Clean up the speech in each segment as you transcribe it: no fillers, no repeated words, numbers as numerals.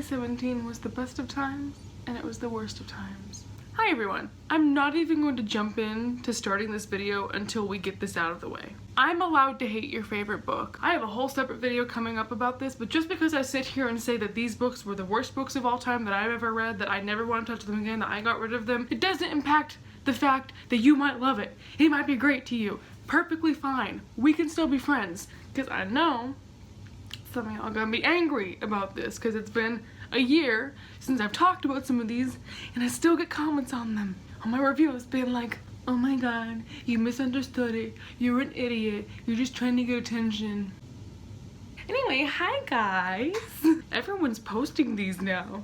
2017 was the best of times, and it was the worst of times. Hi everyone! I'm not even going to jump in to starting this video until we get this out of the way. I'm allowed to hate your favorite book. I have a whole separate video coming up about this, but just because I sit here and say that these books were the worst books of all time that I've ever read, that I never want to touch them again, that I got rid of them, it doesn't impact the fact that you might love it. It might be great to you. Perfectly fine. We can still be friends. Because I know some of y'all are gonna be angry about this because it's been a year since I've talked about some of these and I still get comments on them. On my reviews being like, oh my god, you misunderstood it, you're an idiot, you're just trying to get attention. Anyway, hi guys! Everyone's posting these now.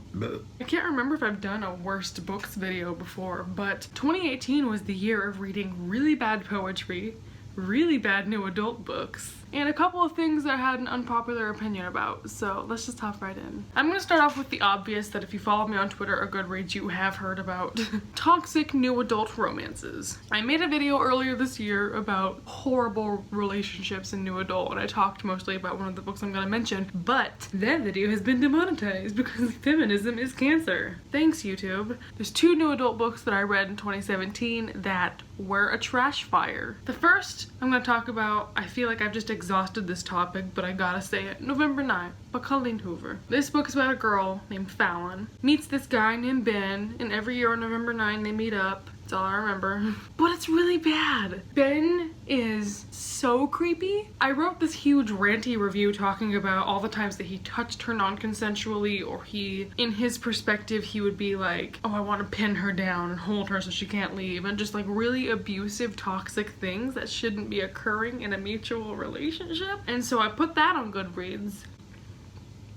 I can't remember if I've done a worst books video before, but 2018 was the year of reading really bad poetry, really bad new adult books, and a couple of things that I had an unpopular opinion about, so let's just hop right in. I'm gonna start off with the obvious that if you follow me on Twitter or Goodreads, you have heard about. Toxic new adult romances. I made a video earlier this year about horrible relationships in new adult, and I talked mostly about one of the books I'm gonna mention, but that video has been demonetized because feminism is cancer. Thanks, YouTube. There's two new adult books that I read in 2017 that were a trash fire. The first I'm gonna talk about, I feel like I've just exhausted this topic, but I gotta say it. November 9th by Colleen Hoover. This book is about a girl named Fallon meets this guy named Ben, and every year on November 9th they meet up. That's all I remember. But it's really bad. Ben is so creepy. I wrote this huge ranty review talking about all the times that he touched her non-consensually, or he, in his perspective, he would be like, oh, I want to pin her down and hold her so she can't leave, and just like really abusive, toxic things that shouldn't be occurring in a mutual relationship. And so I put that on Goodreads.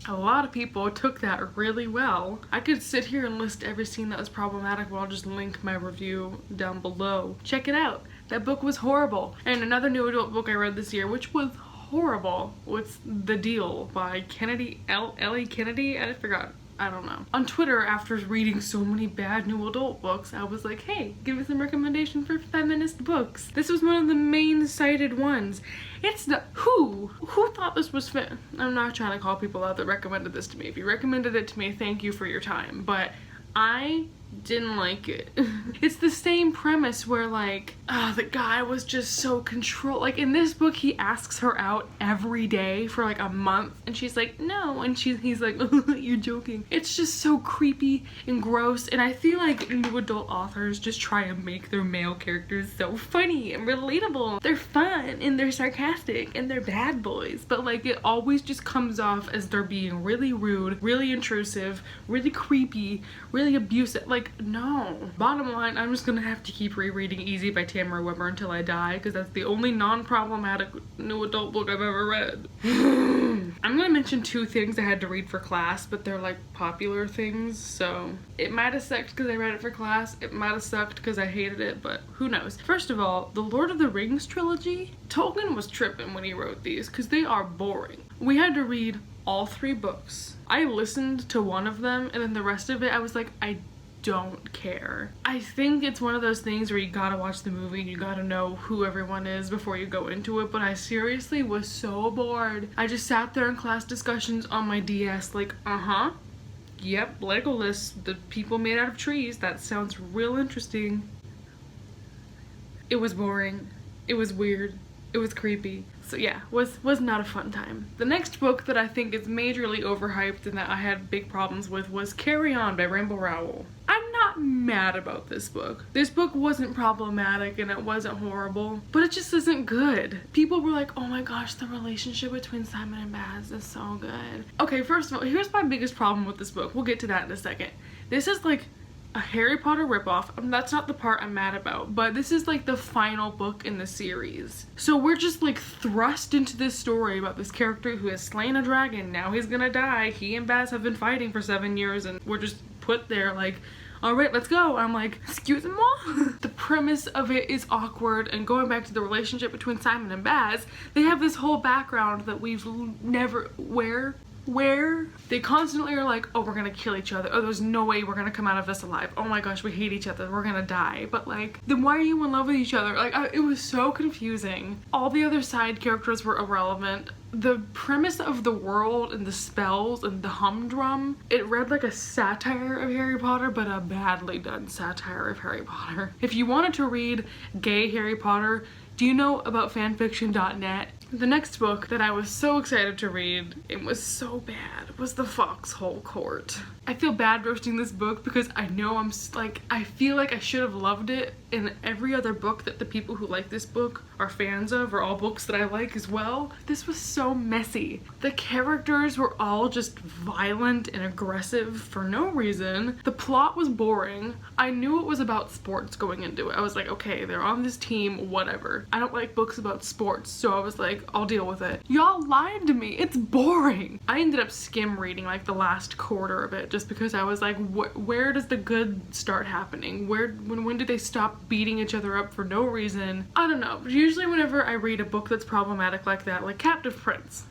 A lot of people took that really well. I could sit here and list every scene that was problematic, but I'll just link my review down below. Check it out. That book was horrible. And another new adult book I read this year, which was horrible, was The Deal by Ellie Kennedy? I forgot. I don't know. On Twitter, after reading so many bad new adult books, I was like, hey, give me some recommendation for feminist books. This was one of the main cited ones. It's the who thought this was I'm not trying to call people out that recommended this to me. If you recommended it to me, thank you for your time, but I didn't like it. It's the same premise where like, the guy was just so controlled. Like in this book, he asks her out every day for like a month and she's like, no, and he's like, you're joking. It's just so creepy and gross, and I feel like new adult authors just try and make their male characters so funny and relatable. They're fun and they're sarcastic and they're bad boys, but like it always just comes off as they're being really rude, really intrusive, really creepy, really abusive. Like, no. Bottom line, I'm just gonna have to keep rereading Easy by Tamara Weber until I die, because that's the only non-problematic new adult book I've ever read. I'm gonna mention two things I had to read for class, but they're like popular things, so it might have sucked because I read it for class, it might have sucked because I hated it, but who knows. First of all, the Lord of the Rings trilogy, Tolkien was tripping when he wrote these because they are boring. We had to read all three books. I listened to one of them and then the rest of it I was like, I don't care. I think it's one of those things where you gotta watch the movie and you gotta know who everyone is before you go into it, but I seriously was so bored. I just sat there in class discussions on my DS like, yep, Legolas, the people made out of trees, that sounds real interesting. It was boring, it was weird, it was creepy. So yeah, was not a fun time. The next book that I think is majorly overhyped and that I had big problems with was Carry On by Rainbow Rowell. I'm not mad about this book. This book wasn't problematic and it wasn't horrible, but it just isn't good. People were like, oh my gosh, the relationship between Simon and Baz is so good. Okay, first of all, here's my biggest problem with this book. We'll get to that in a second. This is like a Harry Potter ripoff. That's not the part I'm mad about, but this is like the final book in the series. So we're just like thrust into this story about this character who has slain a dragon. Now he's gonna die. He and Baz have been fighting for 7 years and we're just put there like, all right, let's go. I'm like, excuse me? The premise of it is awkward, and going back to the relationship between Simon and Baz, they have this whole background that we've never, where where they constantly are like, oh, we're gonna kill each other. Oh, there's no way we're gonna come out of this alive. Oh my gosh, we hate each other. We're gonna die. But like, then why are you in love with each other? Like, it was so confusing. All the other side characters were irrelevant. The premise of the world and the spells and the humdrum, it read like a satire of Harry Potter, but a badly done satire of Harry Potter. If you wanted to read gay Harry Potter, do you know about fanfiction.net? The next book that I was so excited to read, it was so bad, was The Foxhole Court. I feel bad roasting this book because I know I feel like I should have loved it, and every other book that the people who like this book are fans of are all books that I like as well. This was so messy. The characters were all just violent and aggressive for no reason. The plot was boring. I knew it was about sports going into it. I was like, okay, they're on this team, whatever. I don't like books about sports, so I was like, I'll deal with it. Y'all lied to me. It's boring. I ended up skim reading like the last quarter of it just because I was like, where does the good start happening? When do they stop beating each other up for no reason? I don't know. Usually whenever I read a book that's problematic like that, like Captive Prince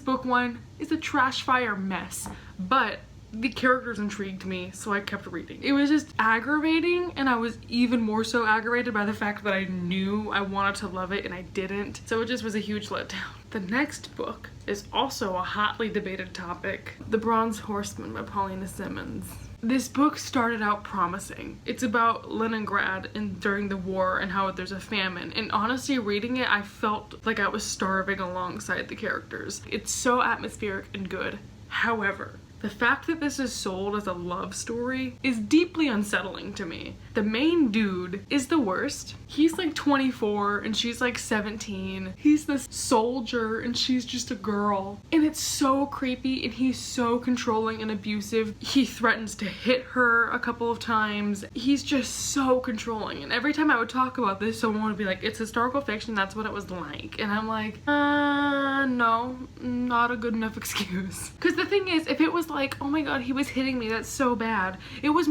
book 1 is a trash fire mess, but the characters intrigued me, so I kept reading. It was just aggravating, and I was even more so aggravated by the fact that I knew I wanted to love it and I didn't, so it just was a huge letdown. The next book is also a hotly debated topic, The Bronze Horseman by Simmons. This book started out promising. It's about Leningrad and during the war and how there's a famine. And honestly, reading it, I felt like I was starving alongside the characters. It's so atmospheric and good. However, the fact that this is sold as a love story is deeply unsettling to me. The main dude is the worst. He's like 24 and she's like 17. He's this soldier and she's just a girl. And it's so creepy, and he's so controlling and abusive. He threatens to hit her a couple of times. He's just so controlling. And every time I would talk about this, someone would be like, it's historical fiction, that's what it was like. And I'm like, no, not a good enough excuse. Because the thing is, if it was like, oh my god, he was hitting me, that's so bad. It was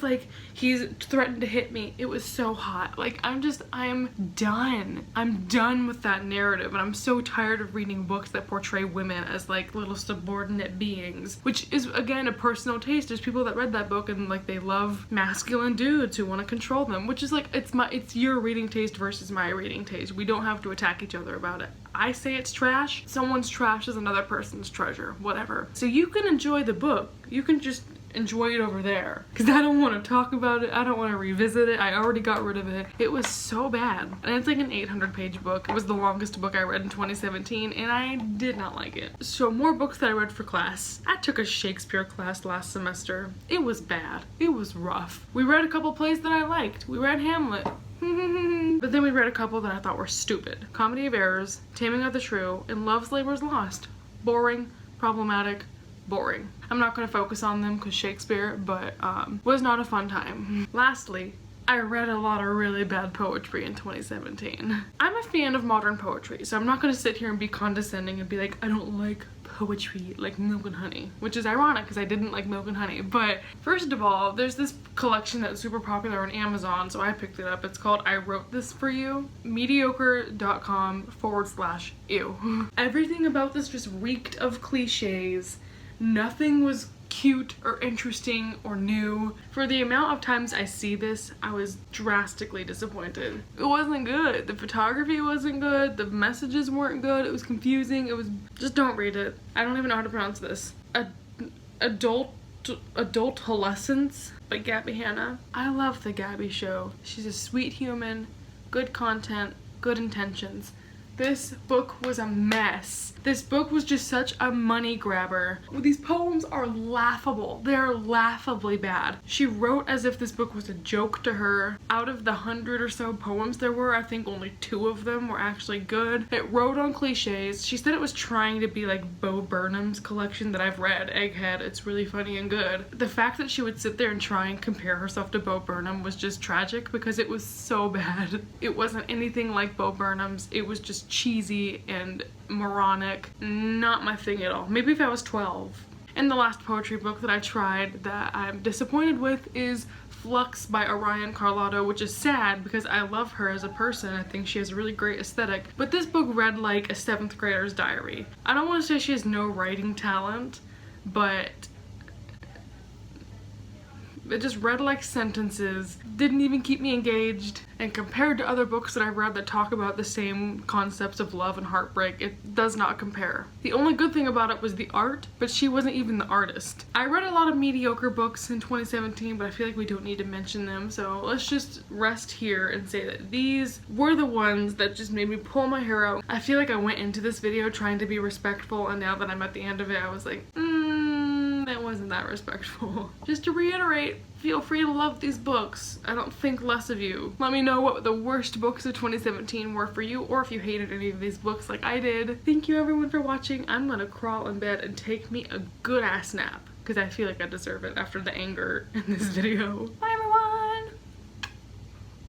like, he's threatened to hit me. It was so hot. Like, I'm done. I'm done with that narrative, and I'm so tired of reading books that portray women as like little subordinate beings, which is again a personal taste. There's people that read that book and like they love masculine dudes who want to control them, which is like, it's your reading taste versus my reading taste. We don't have to attack each other about it. I say it's trash. Someone's trash is another person's treasure, whatever. So you can enjoy the book. You can just enjoy it over there, because I don't want to talk about it. I don't want to revisit it. I already got rid of it. It was so bad. And it's like an 800-page book. It was the longest book I read in 2017, and I did not like it. So more books that I read for class. I took a Shakespeare class last semester. It was bad. It was rough. We read a couple plays that I liked. We read Hamlet. But then we read a couple that I thought were stupid. Comedy of Errors, Taming of the Shrew, and Love's Labour's Lost. Boring, problematic, boring. I'm not going to focus on them because Shakespeare, but was not a fun time. Lastly, I read a lot of really bad poetry in 2017. I'm a fan of modern poetry, so I'm not going to sit here and be condescending and be like, I don't like poetry like Milk and Honey, which is ironic because I didn't like Milk and Honey. But first of all, there's this collection that's super popular on Amazon, so I picked it up. It's called I Wrote This For You, mediocre.com/ew. Everything about this just reeked of cliches. Nothing was cute or interesting or new. For the amount of times I see this, I was drastically disappointed. It wasn't good. The photography wasn't good. The messages weren't good. It was confusing. It was just, don't read it. I don't even know how to pronounce this. Adultolescence by Gabby Hanna. I love the Gabby show. She's a sweet human, good content, good intentions. This book was a mess. This book was just such a money grabber. These poems are laughable. They're laughably bad. She wrote as if this book was a joke to her. Out of the 100 or so poems there were, I think only 2 of them were actually good. It wrote on cliches. She said it was trying to be like Bo Burnham's collection that I've read, Egghead. It's really funny and good. The fact that she would sit there and try and compare herself to Bo Burnham was just tragic because it was so bad. It wasn't anything like Bo Burnham's. It was just cheesy and moronic. Not my thing at all. Maybe if I was 12 And the last poetry book that I tried that I'm disappointed with is Flux by Orion Carlotto, which is sad because I love her as a person. I think she has a really great aesthetic. But this book read like a 7th grader's diary. I don't want to say she has no writing talent, but it just read like sentences, didn't even keep me engaged, and compared to other books that I've read that talk about the same concepts of love and heartbreak, it does not compare. The only good thing about it was the art, but she wasn't even the artist. I read a lot of mediocre books in 2017, but I feel like we don't need to mention them, so let's just rest here and say that these were the ones that just made me pull my hair out. I feel like I went into this video trying to be respectful, and now that I'm at the end of it, I was like, that wasn't that respectful. Just to reiterate, feel free to love these books. I don't think less of you. Let me know what the worst books of 2017 were for you, or if you hated any of these books like I did. Thank you everyone for watching. I'm gonna crawl in bed and take me a good ass nap, because I feel like I deserve it after the anger in this video. Bye!